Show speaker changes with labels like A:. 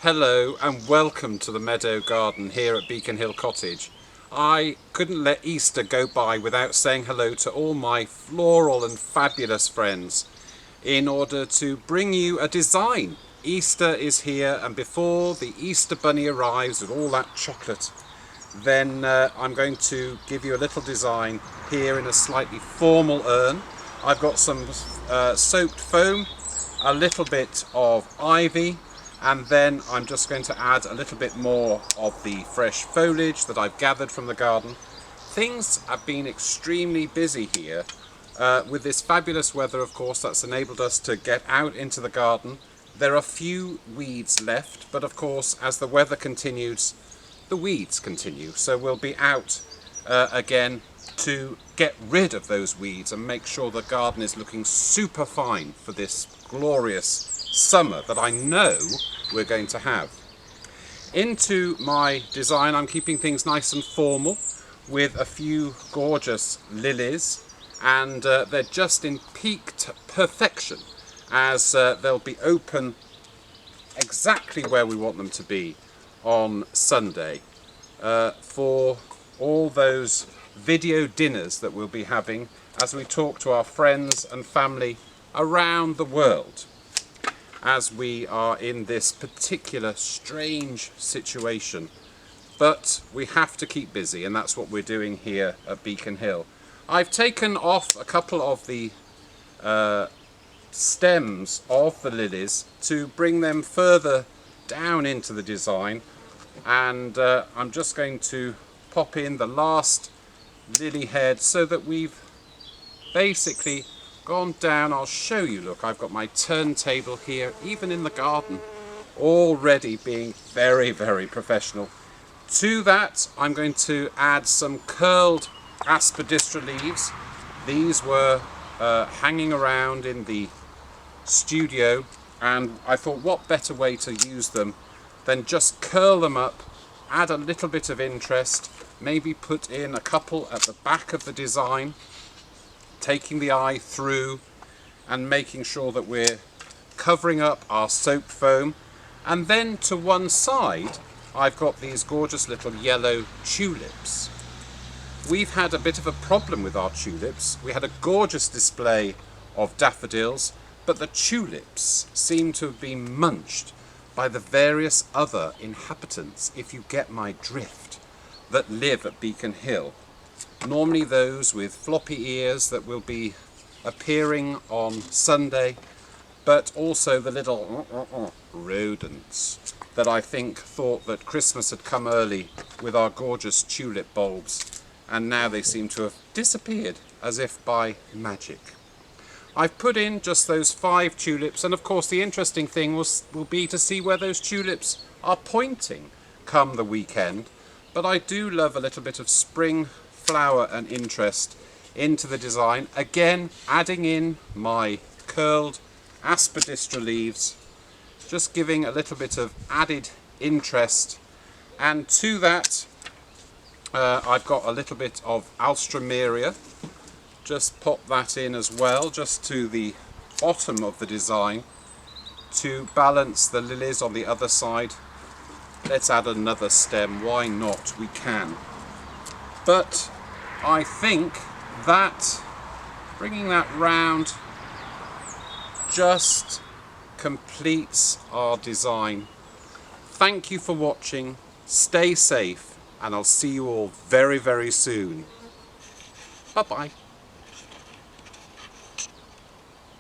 A: Hello and welcome to the meadow garden here at Beacon Hill Cottage. I couldn't let Easter go by without saying hello to all my floral and fabulous friends in order to bring you a design. Easter is here, and before the Easter bunny arrives with all that chocolate, then I'm going to give you a little design here in a slightly formal urn. I've got some soaked foam, a little bit of ivy, and then I'm just going to add a little bit more of the fresh foliage that I've gathered from the garden. Things have been extremely busy here with this fabulous weather, of course, that's enabled us to get out into the garden. There are few weeds left, but of course as the weather continues, the weeds continue, so we'll be out again to get rid of those weeds and make sure the garden is looking super fine for this glorious summer that I know we're going to have. Into my design, I'm keeping things nice and formal with a few gorgeous lilies, and they're just in peaked perfection as they'll be open exactly where we want them to be on Sunday for all those video dinners that we'll be having as we talk to our friends and family around the world, as we are in this particular strange situation. But we have to keep busy, and that's what we're doing here at Beacon Hill. I've taken off a couple of the stems of the lilies to bring them further down into the design, and I'm just going to pop in the last lily head so that we've basically gone down. I'll show you. Look, I've got my turntable here, even in the garden, already being very, very professional. To that, I'm going to add some curled aspidistra leaves. These were hanging around in the studio, and I thought what better way to use them than just curl them up, add a little bit of interest, maybe put in a couple at the back of the design, taking the eye through and making sure that we're covering up our soap foam. And then to one side I've got these gorgeous little yellow tulips. We've had a bit of a problem with our tulips. We had a gorgeous display of daffodils, but the tulips seem to have been munched by the various other inhabitants, if you get my drift, that live at Beacon Hill. Normally those with floppy ears that will be appearing on Sunday, but also the little rodents that I think thought that Christmas had come early with our gorgeous tulip bulbs, and now they seem to have disappeared as if by magic. I've put in just those 5 tulips, and of course the interesting thing will be to see where those tulips are pointing come the weekend. But I do love a little bit of spring flower and interest into the design. Again, adding in my curled aspidistra leaves, just giving a little bit of added interest. And to that, I've got a little bit of alstroemeria. Just pop that in as well, just to the bottom of the design to balance the lilies on the other side. Let's add another stem, why not? We can. But I think that bringing that round just completes our design. Thank you for watching, stay safe, and I'll see you all very, very soon. Bye bye.